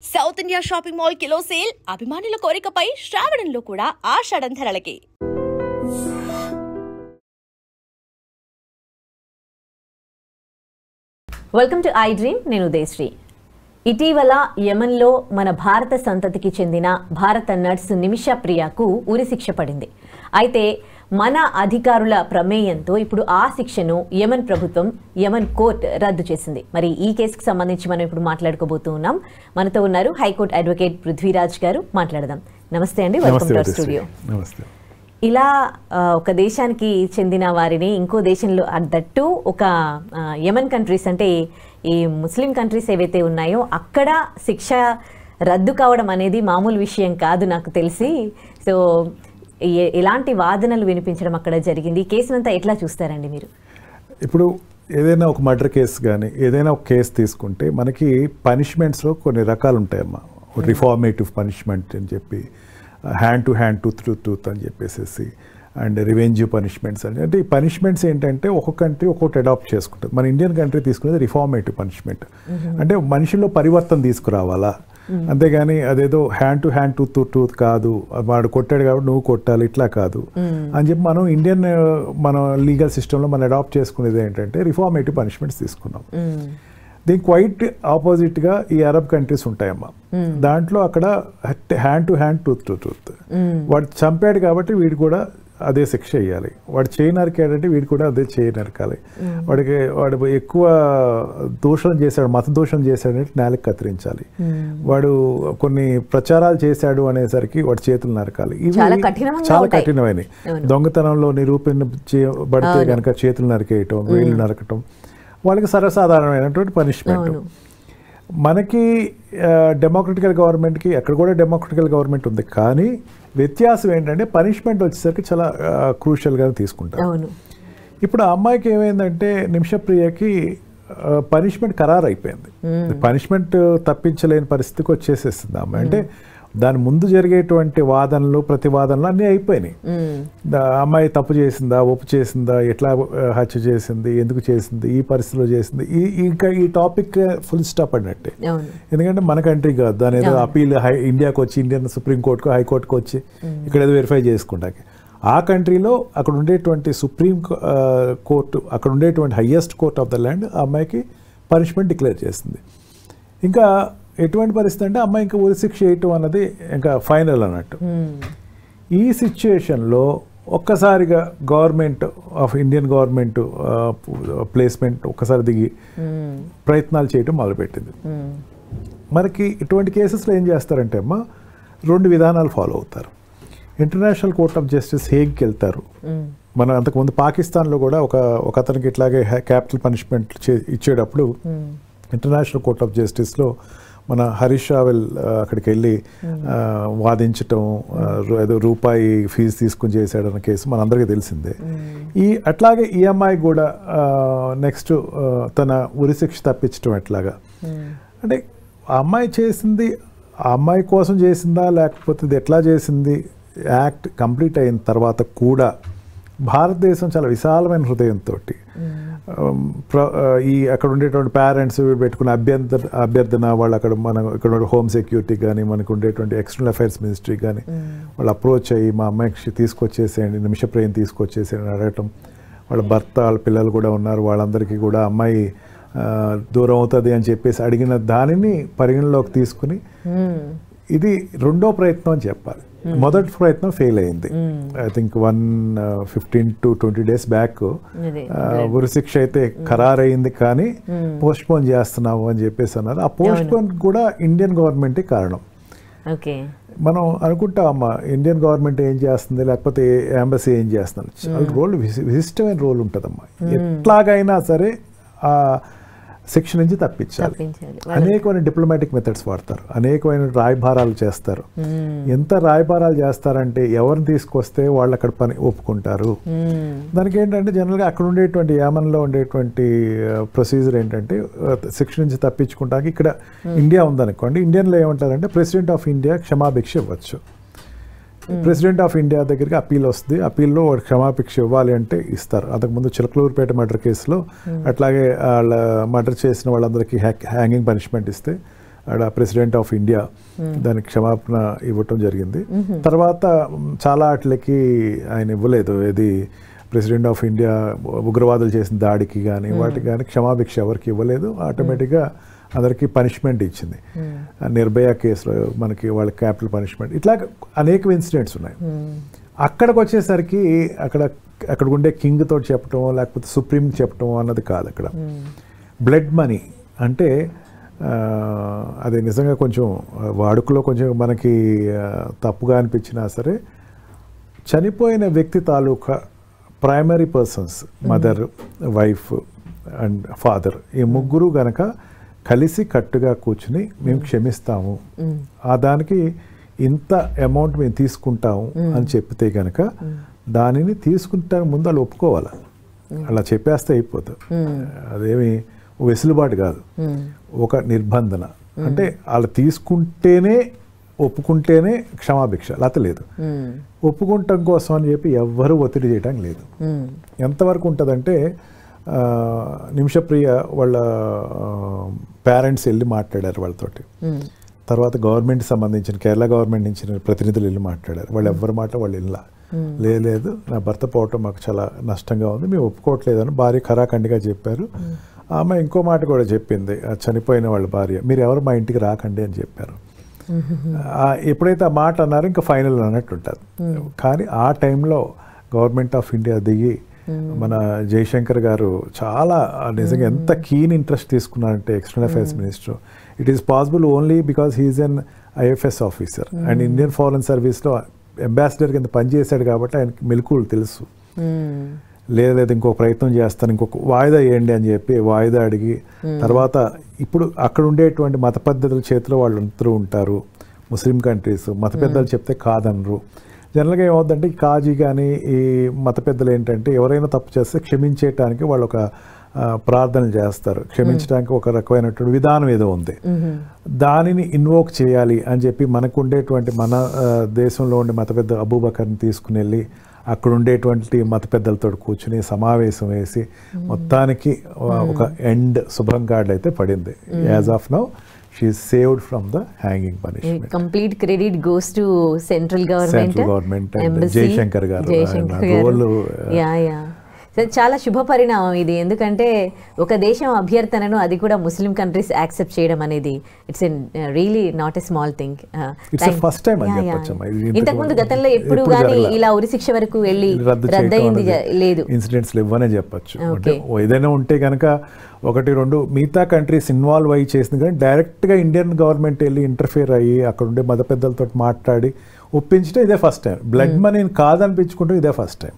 South India shopping mall kilo sale అభిమానుల కోరికపై శ్రావణంలో కూడా ఆషాఢం ధరలకి. Welcome to I dream. నేను ఉదయశ్రీ. ఇటీవల యమన్లో మన భారత సంతతికి చెందిన భారత నర్సు నిమిషా ప్రియాకు ఉరిశిక్ష పడింది. అయితే మన అధికారుల ప్రమేయంతో ఇప్పుడు ఆ శిక్షను యమన్ ప్రభుత్వం, యమన్ కోర్టు రద్దు చేసింది. మరి ఈ కేసుకు సంబంధించి మనం ఇప్పుడు మాట్లాడుకోబోతూ ఉన్నాం. మనతో ఉన్నారు హైకోర్టు అడ్వకేట్ పృథ్వీరాజ్ గారు. మాట్లాడదాం. నమస్తే అండి, వెల్కమ్ టు స్టూడియో. ఇలా ఒక దేశానికి చెందిన వారిని ఇంకో దేశంలో దట్టు ఒక యమన్ కంట్రీస్ అంటే ఈ ముస్లిం కంట్రీస్ ఏవైతే ఉన్నాయో అక్కడ శిక్ష రద్దు కావడం అనేది మామూలు విషయం కాదు నాకు తెలిసి. సో ఎలాంటి వాదనలు వినిపించడం అక్కడ జరిగింది? ఈ కేసునంతా ఎట్లా చూస్తారండి మీరు? ఇప్పుడు ఏదైనా ఒక మర్డర్ కేసు కానీ ఏదైనా ఒక కేసు తీసుకుంటే మనకి పనిష్మెంట్స్లో కొన్ని రకాలు ఉంటాయమ్మా. రిఫార్మేటివ్ పనిష్మెంట్ అని చెప్పి, hand to hand, tooth to tooth అని చెప్పేసి, అండ్ రివెంజ్ పనిష్మెంట్స్ అని. అంటే ఈ పనిష్మెంట్స్ ఏంటంటే ఒక్కొక్క కంట్రీ ఒక్కొక్కటి అడాప్ట్ చేసుకుంటుంది. మన ఇండియన్ కంట్రీ తీసుకునేది రిఫార్మేటివ్ పనిష్మెంట్. అంటే మనిషిలో పరివర్తన తీసుకురావాలా, అంతేగాని అదేదో hand to hand, tooth to tooth కాదు, వాడు కొట్టాడు కాబట్టి నువ్వు కొట్టాలి ఇట్లా కాదు అని చెప్పి మన లీగల్ సిస్టంలో మనం అడాప్ట్ చేసుకునేది ఏంటంటే రిఫార్మేటివ్ పనిష్మెంట్స్ తీసుకున్నాం. దీనికి క్వైట్ ఆపోజిట్గా ఈ అరబ్ కంట్రీస్ ఉంటాయమ్మా. దాంట్లో అక్కడ hand to hand, tooth to tooth. వాడు చంపాడు కాబట్టి వీడు కూడా అదే శిక్ష వేయాలి. వాడు చేయి నరికాడంటే వీడు కూడా అదే చేయి నరకాలి. వాడు ఎక్కువ దోషం చేశాడు, మత దోషం చేశాడంటే నేలకు కత్తిరించాలి. వాడు కొన్ని ప్రచారాలు చేశాడు అనేసరికి వాడి చేతులు నరకాలి. ఇవి చాలా కఠినమైనవి. దొంగతనంలో నిరూపించబడితే కనుక చేతులు నరికేయటం, వేళ్ళు నరకటం వాళ్ళకి సర్వసాధారణమైనటువంటి పనిష్మెంట్. మనకి డెమోక్రటికల్ గవర్నమెంట్కి అక్కడ కూడా డెమోక్రటికల్ గవర్నమెంట్ ఉంది, కానీ వ్యత్యాసం ఏంటంటే పనిష్మెంట్ వచ్చేసరికి చాలా క్రూషియల్గా తీసుకుంటారు. ఇప్పుడు ఆ అమ్మాయికి ఏమైందంటే నిమిషప్రియకి పనిష్మెంట్ ఖరారు అయిపోయింది. పనిష్మెంట్ తప్పించలేని పరిస్థితికి వచ్చేసేస్తుంది అమ్మాయి. అంటే దాని ముందు జరిగేటువంటి వాదనలు, ప్రతివాదనలు అన్నీ అయిపోయినాయి. అమ్మాయి తప్పు చేసిందా, ఒప్పు చేసిందా, ఎట్లా హత్య చేసింది, ఎందుకు చేసింది, ఈ పరిస్థితిలో చేసింది, ఇంకా ఈ టాపిక్ ఫుల్ స్టాప్ అన్నట్టే. ఎందుకంటే మన కంట్రీ కాదు, దాని ఏదో అపీల్ ఇండియాకి వచ్చి, ఇండియన్ సుప్రీంకోర్టుకు, హైకోర్టుకు వచ్చి ఇక్కడ ఏదో వెరిఫై చేసుకుంటాకి. ఆ కంట్రీలో అక్కడ ఉండేటువంటి సుప్రీం కోర్టు, అక్కడ ఉండేటువంటి highest court of the land ఆ అమ్మాయికి పనిష్మెంట్ డిక్లేర్ చేస్తుంది. ఇంకా ఎటువంటి పరిస్థితి అంటే అమ్మాయి ఇంకా ఉరిశిక్ష వేయటం అన్నది ఇంకా ఫైనల్ అన్నట్టు. ఈ సిచ్యుయేషన్లో ఒక్కసారిగా ఇండియన్ గవర్నమెంట్ ప్లేస్మెంట్ ఒక్కసారి దిగి ప్రయత్నాలు చేయటం మొదలుపెట్టింది. మనకి ఇటువంటి కేసెస్లో ఏం చేస్తారంటే అమ్మ, రెండు విధానాలు ఫాలో అవుతారు. ఇంటర్నేషనల్ కోర్ట్ ఆఫ్ జస్టిస్ హేగ్కి వెళ్తారు. మన అంతకుముందు పాకిస్తాన్లో కూడా ఒక అతనికి ఇట్లాగే క్యాపిటల్ పనిష్మెంట్ ఇచ్చేటప్పుడు ఇంటర్నేషనల్ కోర్ట్ ఆఫ్ జస్టిస్లో మన హరీష్ రావెల్ అక్కడికి వెళ్ళి వాదించటం, ఏదో రూపాయి ఫీజు తీసుకుని చేశాడన్న కేసు మనందరికీ తెలిసిందే. అట్లాగే ఈ అమ్మాయి కూడా నెక్స్ట్ తన ఉరిశిక్ష తప్పించడం ఎట్లాగా అంటే ఆ అమ్మాయి చేసింది ఆ అమ్మాయి కోసం చేసిందా లేకపోతే ఇది ఎట్లా చేసింది? యాక్ట్ కంప్లీట్ అయిన తర్వాత కూడా భారతదేశం చాలా విశాలమైన హృదయంతో అక్కడ ఉండేటువంటి పేరెంట్స్ పెట్టుకున్న అభ్యర్థన వాళ్ళు అక్కడ ఇక్కడ హోమ్ సెక్యూరిటీ కానీ మనకు ఉండేటువంటి ఎక్స్టర్నల్ అఫైర్స్ మినిస్ట్రీ కానీ వాళ్ళు అప్రోచ్ అయ్యి మా అమ్మాయికి తీసుకొచ్చేసేయండి, నిమిషప్రియని తీసుకొచ్చేసేయండి అడగటం. వాళ్ళ భర్త, వాళ్ళ పిల్లలు కూడా ఉన్నారు, వాళ్ళందరికీ కూడా అమ్మాయి దూరం అవుతుంది అని చెప్పేసి అడిగిన దానిని పరిగణలోకి తీసుకుని ఇది రెండో ప్రయత్నం అని చెప్పాలి. మొదటి ప్రయత్నం ఫెయిల్ అయింది. I think 15 to 20 days back ఉరిశిక్ష అయితే ఖరారైంది, కానీ పోస్ట్ పోన్ చేస్తున్నాము అని చెప్పేసి అన్నారు. ఆ పోస్ట్ పోన్ కూడా ఇండియన్ గవర్నమెంటే కారణం. మనం అనుకుంటామమ్మా ఇండియన్ గవర్నమెంట్ ఏం చేస్తుంది లేకపోతే ఎంబసీ ఏం చేస్తుంది, రోల్ విశిష్టమైన రోల్ ఉంటుందమ్మా. ఎట్లాగైనా సరే ఆ శిక్ష నుంచి తప్పించాలి. అనేకమైన డిప్లొమాటిక్ మెథడ్స్ వాడతారు, అనేకమైన రాయబారాలు చేస్తారు. ఎంత రాయబారాలు చేస్తారంటే ఎవరిని తీసుకొస్తే వాళ్ళు అక్కడ పని ఒప్పుకుంటారు. దానికి ఏంటంటే జనరల్గా అక్కడ ఉండేటువంటి యామన్లో ఉండేటువంటి ప్రొసీజర్ ఏంటంటే శిక్ష నుంచి తప్పించుకుంటానికి ఇక్కడ ఇండియా ఉందనుకోండి, ఇండియన్లో ఏమంటారంటే ప్రెసిడెంట్ ఆఫ్ ఇండియా క్షమాభిక్ష ఇవ్వచ్చు. ప్రెసిడెంట్ ఆఫ్ ఇండియా దగ్గరికి అప్పీల్ వస్తుంది, అప్పీల్లో వాడు క్షమాభిక్ష ఇవ్వాలి అంటే ఇస్తారు. అంతకుముందు చిలకలూరుపేట మర్డర్ కేసులో అట్లాగే వాళ్ళ మర్డర్ చేసిన వాళ్ళందరికీ హ్యాంగింగ్ పనిష్మెంట్ ఇస్తే ఆడ ప్రెసిడెంట్ ఆఫ్ ఇండియా దానికి క్షమాపణ ఇవ్వటం జరిగింది. తర్వాత చాలా వాటికి ఆయన ఇవ్వలేదు. ఏది ప్రెసిడెంట్ ఆఫ్ ఇండియా ఉగ్రవాదులు చేసిన దాడికి కానీ వాటికి కానీ క్షమాభిక్ష ఎవరికి ఇవ్వలేదు. ఆటోమేటిక్గా అందరికీ పనిష్మెంట్ ఇచ్చింది. నిర్భయ కేసులో మనకి వాళ్ళకి క్యాపిటల్ పనిష్మెంట్, ఇట్లా అనేక ఇన్సిడెంట్స్ ఉన్నాయి. అక్కడికి వచ్చేసరికి అక్కడ ఉండే కింగ్ తోటి చెప్పటం లేకపోతే సుప్రీం చెప్పటం అన్నది కాదు. అక్కడ బ్లడ్ మనీ అంటే అది నిజంగా కొంచెం వాడుకలో కొంచెం మనకి తప్పుగా అనిపించినా సరే, చనిపోయిన వ్యక్తి తాలూకా primary persons mother, wife and father ఈ ముగ్గురు గనక కలిసి కట్టుగా కూర్చుని మేము క్షమిస్తాము, ఆ దానికి ఇంత అమౌంట్ మేము తీసుకుంటాము అని చెప్తే కనుక దానిని తీసుకుంటానికి ముందు వాళ్ళు ఒప్పుకోవాలి. అలా చెప్పేస్తే అయిపోతుంది. అదేమి వెసులుబాటు కాదు, ఒక నిర్బంధన. అంటే వాళ్ళు తీసుకుంటేనే ఒప్పుకుంటేనే క్షమాభిక్ష, లేకపోతే లేదు. ఒప్పుకుంటాం కోసం అని చెప్పి ఎవ్వరూ ఒత్తిడి చేయడానికి లేదు. ఎంతవరకు ఉంటుందంటే నిమిషప్రియ వాళ్ళ పేరెంట్స్ వెళ్ళి మాట్లాడారు వాళ్ళతోటి. తర్వాత గవర్నమెంట్ సంబంధించిన కేరళ గవర్నమెంట్ నుంచి ప్రతినిధులు వెళ్ళి మాట్లాడారు. వాళ్ళు ఎవరి మాట వాళ్ళు వెళ్ళా, లేదు నా భర్త పోవటం మాకు చాలా నష్టంగా ఉంది, మేము ఒప్పుకోవట్లేదని భార్య ఖరాఖండిగా చెప్పారు. ఆమె ఇంకో మాట కూడా చెప్పింది, చనిపోయిన వాళ్ళ భార్య, మీరు ఎవరు మా ఇంటికి రాకండి అని చెప్పారు. ఎప్పుడైతే ఆ మాట అన్నారో ఇంకా ఫైనల్ అన్నట్టు ఉంటుంది. కానీ ఆ టైంలో గవర్నమెంట్ ఆఫ్ ఇండియా దిగి మన జయశంకర్ గారు చాలా నిజంగా ఎంత కీన్ ఇంట్రెస్ట్ తీసుకున్నారంటే external affairs minister. It is possible only because he is an IFS officer and Indian foreign సర్వీస్లో అంబాసిడర్ కింద పనిచేశాడు కాబట్టి ఆయనకి మెలకువలు తెలుసు. లేదు ఇంకొక ప్రయత్నం చేస్తాను, ఇంకొక వాయిదా వేయండి అని చెప్పి వాయిదా అడిగి, తర్వాత ఇప్పుడు అక్కడ ఉండేటువంటి మత పద్ధతుల చేతిలో వాళ్ళు అందరూ ఉంటారు. ముస్లిం కంట్రీస్ మత పెద్దలు చెప్తే కాదనరు. జనరల్గా ఏమవుతుందంటే ఈ కాజీ కానీ ఈ మత పెద్దలు ఏంటంటే ఎవరైనా తప్పు చేస్తే క్షమించేయటానికి వాళ్ళు ఒక ప్రార్థనలు చేస్తారు. క్షమించడానికి ఒక రకమైనటువంటి విధానం ఏదో ఉంది, దానిని ఇన్వోక్ చేయాలి అని చెప్పి మనకు ఉండేటువంటి మన దేశంలో ఉండే మత పెద్ద అబూబకర్ని తీసుకుని వెళ్ళి అక్కడ ఉండేటువంటి మత పెద్దలతో కూర్చుని సమావేశం వేసి మొత్తానికి ఒక ఎండ్ శుభ్రం కార్డు అయితే పడింది. As of now she is saved from the hanging punishment. Complete credit goes to central government and Jayashankar garu role. Yeah. చాలా శుభ పరిణామం ఇది. ఎందుకంటే ఒక దేశం అభ్యర్థనను అది కూడా ముస్లిం కంట్రీస్ యాక్సెప్ట్ చేయడం అనేది it's really not a small thing. ఇంతకుముందు గతంలో ఎప్పుడు కానీ ఇలా ఉరిశిక్ష వరకు వెళ్ళి రద్దయింది లేదు. ఇన్సిడెంట్స్ ఇవ్వనే చెప్పచ్చు. ఏదైనా ఉంటే కనుక ఒకటి రెండు మిగతా కంట్రీస్ ఇన్వాల్వ్ అయ్యి చేసింది, కానీ డైరెక్ట్గా ఇండియన్ గవర్నమెంట్ వెళ్ళి ఇంటర్ఫియర్ అయ్యి అక్కడ ఉండే మత పెద్దలతో మాట్లాడి ఒప్పించడం ఇదే ఫస్ట్ టైం. బ్లడ్ మనీని కాదనిపించుకుంటే ఇదే ఫస్ట్ టైం.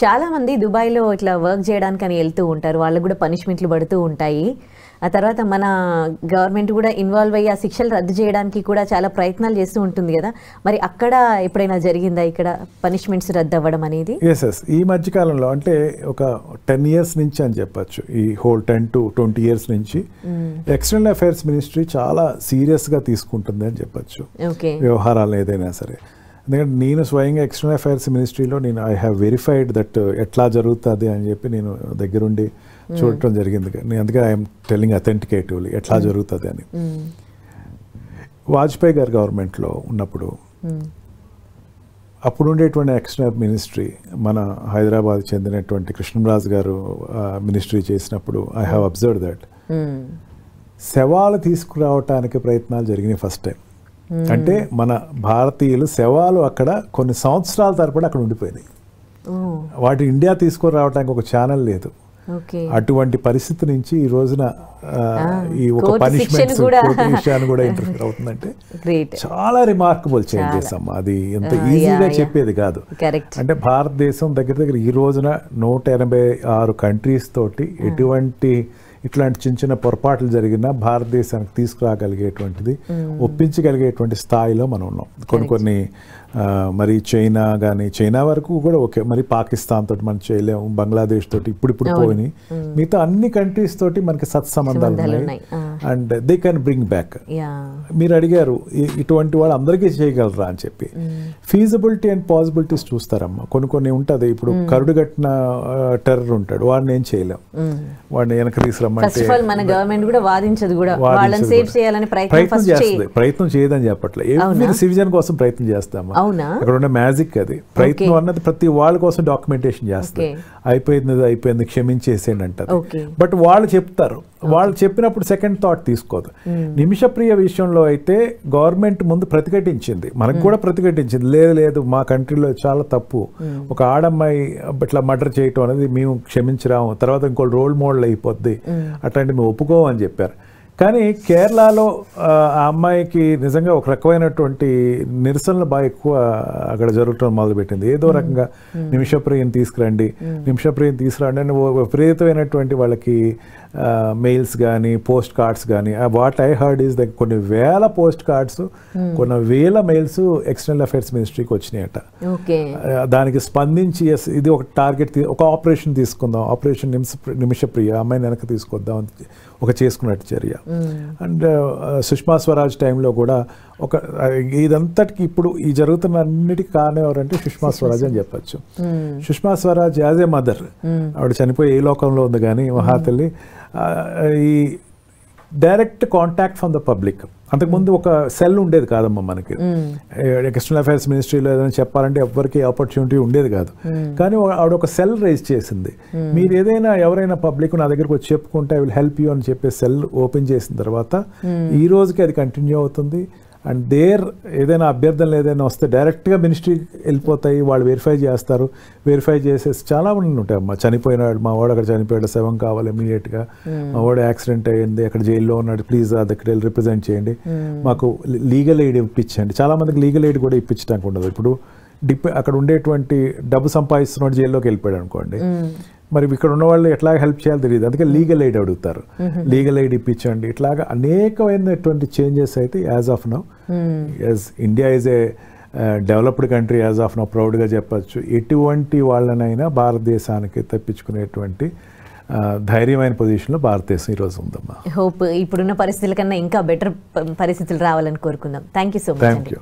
చాలా మంది దుబాయ్లో ఇట్లా వర్క్ చేయడానికి అని వెళ్తూ ఉంటారు, వాళ్ళకు కూడా పనిష్మెంట్లు పడుతూ ఉంటాయి. ఆ తర్వాత మన గవర్నమెంట్ కూడా ఇన్వాల్వ్ అయ్యి ఆ శిక్షలు రద్దు చేయడానికి కూడా చాలా ప్రయత్నాలు చేస్తూ ఉంటుంది కదా. మరి అక్కడ ఎప్పుడైనా జరిగిందా ఇక్కడ పనిష్మెంట్స్ రద్దు అవ్వడం అనేది? ఎస్ ఈ మధ్యకాలంలో అంటే ఒక 10 years నుంచి అని చెప్పచ్చు, ఈ హోల్ 10 to 20 years నుంచి ఎక్స్టర్నల్ అఫైర్స్ మినిస్ట్రీ చాలా సీరియస్గా తీసుకుంటుంది అని చెప్పచ్చు వ్యవహారాలు ఏదైనా సరే. ఎందుకంటే నేను స్వయంగా ఎక్స్టర్నల్ అఫైర్స్ మినిస్ట్రీలో నేను ఐ హ్యావ్ వెరిఫైడ్ దట్ ఎట్లా జరుగుతుంది అని చెప్పి నేను దగ్గరుండి చూడటం జరిగింది. నేను అందుకే ఐఎమ్ టెల్లింగ్ అథెంటికేటివ్లీ ఎట్లా జరుగుతుంది అని. వాజ్పేయి గారు గవర్నమెంట్లో ఉన్నప్పుడు అప్పుడు ఉండేటువంటి ఎక్స్టర్నల్ మినిస్ట్రీ మన హైదరాబాద్ చెందినటువంటి కృష్ణరాజు గారు మినిస్ట్రీ చేసినప్పుడు ఐ హ్యావ్ అబ్జర్వ్ దట్ శవాలు తీసుకురావటానికి ప్రయత్నాలు జరిగినాయి ఫస్ట్ టైం. అంటే మన భారతీయులు శవాలు అక్కడ కొన్ని సంవత్సరాల తరపున అక్కడ ఉండిపోయినాయి. వాటి ఇండియా తీసుకొని రావడానికి ఒక ఛానల్ లేదు. అటువంటి పరిస్థితి నుంచి ఈ రోజున ఈ ఒక పనిష్మెంట్స్ విషయాన్ని కూడా ఇంటర్ఫియర్ అవుతుందంటే చాలా రిమార్కబుల్ చేంజెస్ అమ్మా. అది ఎంత ఈజీగా చెప్పేది కాదు. అంటే భారతదేశం దగ్గర దగ్గర ఈ రోజున 186 కంట్రీస్ తోటి ఎటువంటి ఇట్లాంటి చిన్న చిన్న పొరపాట్లు జరిగినా భారతదేశానికి తీసుకురాగలిగేటువంటిది ఒప్పించగలిగేటువంటి స్థాయిలో మనం ఉన్నాం. కొన్ని మరి చైనా కానీ చైనా వరకు కూడా ఓకే, మరి పాకిస్తాన్ తోటి మనం చేయలేము, బంగ్లాదేశ్ తోటి ఇప్పుడు పోయినాయి, మిగతా అన్ని కంట్రీస్ తోటి మనకి సత్సంబంధాలు ఉన్నాయి. And they can bring back. మీరు అడిగారు ఇటువంటి వాళ్ళు అందరికీ చేయగలరా అని చెప్పి. ఫీజిబిలిటీ అండ్ పాసిబిలిటీస్ చూస్తారమ్మా. కొన్ని ఉంటుంది. ఇప్పుడు కరుడు కట్టిన టెర్రర్ ఉంటాడు, వాడిని ఏం చేయలేం, వాడిని వెనక తీసుకురమ్మంటే మన గవర్నమెంట్ కూడా వాదించదు, కూడా వాళ్ళని సేవ్ చేయాలని ప్రయత్నం చేస్తుంది. ప్రయత్నం చేయదని చెప్పట్లే, ఎవ్రీ సిటిజన్ కోసం ప్రయత్నం చేస్తామా. అక్కడ ఉన్న మ్యాజిక్ అది. ప్రయత్నం అన్నది ప్రతి వాళ్ళ కోసం డాక్యుమెంటేషన్ చేస్తారు. అయిపోయింది క్షమించేసేయండి అంటారు. బట్ వాళ్ళు చెప్తారు, వాళ్ళు చెప్పినప్పుడు సెకండ్ థాట్ తీసుకోదు. నిమిషప్రియ విషయంలో అయితే గవర్నమెంట్ ముందు ప్రతిఘటించింది, మనకు కూడా ప్రతిఘటించింది. లేదు మా కంట్రీలో చాలా తప్పు, ఒక ఆడమ్మాయి ఇట్లా మర్డర్ చేయటం అనేది మేము క్షమించరాము, తర్వాత ఇంకో రోల్ మోడల్ అయిపోద్ది, అట్లాంటి మేము ఒప్పుకోము అని చెప్పారు. కానీ కేరళలో ఆ అమ్మాయికి నిజంగా ఒక రకమైనటువంటి నిరసనలు బాగా ఎక్కువ అక్కడ జరగటం మొదలుపెట్టింది. ఏదో రకంగా నిమిషప్రియని తీసుకురండి అని విపరీతమైనటువంటి వాళ్ళకి మెయిల్స్ కానీ పోస్ట్ కార్డ్స్ కానీ, what I heard is that కొన్ని వేల పోస్ట్ కార్డ్స్, కొన్ని వేల మెయిల్స్ ఎక్స్టర్నల్ అఫైర్స్ మినిస్ట్రీకి వచ్చినాయట. దానికి స్పందించి ఇది ఒక టార్గెట్, ఒక ఆపరేషన్ తీసుకుందాం, ఆపరేషన్ నిమిషప్రియ అమ్మాయిని వెనక తీసుకొద్దాం ఒక చేసుకున్నట్టు చర్య. అండ్ సుష్మా స్వరాజ్ టైంలో కూడా ఇదంతటికి ఇప్పుడు ఈ జరుగుతున్న అన్నిటికీ కారణం ఎవరంటే సుష్మా స్వరాజ్ అని చెప్పచ్చు. Sushma Swaraj as a mother, ఆవిడ చనిపోయి ఏ లోకంలో ఉంది కానీ మహాతల్లి, ఈ direct contact from the public. అంతకుముందు ఒక సెల్ ఉండేది కాదమ్మా మనకి, ఎక్స్టర్నల్ అఫైర్స్ మినిస్ట్రీలో ఏదైనా చెప్పాలంటే ఎవరికి ఆపర్చునిటీ ఉండేది కాదు. కానీ ఆవిడ ఒక సెల్ రైజ్ చేసింది. మీరు ఎవరైనా పబ్లిక్ నా దగ్గరకు వచ్చి చెప్పుకుంటే ఐ విల్ హెల్ప్ యూ అని చెప్పి సెల్ ఓపెన్ చేసిన తర్వాత ఈ రోజుకి అది కంటిన్యూ అవుతుంది. అండ్ ఏదైనా అభ్యర్థనలు ఏదైనా వస్తే డైరెక్ట్గా మినిస్ట్రీకి వెళ్ళిపోతాయి, వాళ్ళు వెరిఫై చేస్తారు. వెరిఫై చేసేసి చాలా మంది ఉంటాయి అమ్మా, చనిపోయినాడు మా వాడు, అక్కడ చనిపోయాడు, శవం కావాలి ఇమీడియట్గా, మా వాడు యాక్సిడెంట్ అయ్యింది, అక్కడ జైల్లో ఉన్నాడు, ప్లీజ్ అక్కడికి వెళ్ళి రిప్రజెంట్ చేయండి, మాకు లీగల్ ఎయిడ్ ఇప్పించండి. చాలా మందికి లీగల్ ఎయిడ్ కూడా ఇప్పించడానికి ఉండదు. ఇప్పుడు అక్కడ ఉండేటువంటి డబ్బు సంపాదిస్తున్నాడు జైల్లోకి వెళ్ళిపోయాడు అనుకోండి, మరి ఇక్కడ ఉన్న వాళ్ళు ఎట్లా హెల్ప్ చేయాలో తెలియదు, అందుకే లీగల్ ఎయిడ్ అడుగుతారు. లీగల్ ఎయిడ్ ఇప్పించండి. ఇట్లాగా అనేకమైనటువంటి చేంజెస్ అయితే as of now, as India is a developed country as of now ప్రౌడ్గా చెప్పచ్చు. ఎటువంటి వాళ్ళనైనా భారతదేశానికి తెప్పించుకునేటువంటి ధైర్యమైన పొజిషన్లో భారతదేశం ఈరోజు ఉందమ్మా. హోప్ ఇప్పుడున్న పరిస్థితుల కన్నా ఇంకా బెటర్ పరిస్థితులు రావాలని కోరుకుందాం. Thank you so much. Thank you.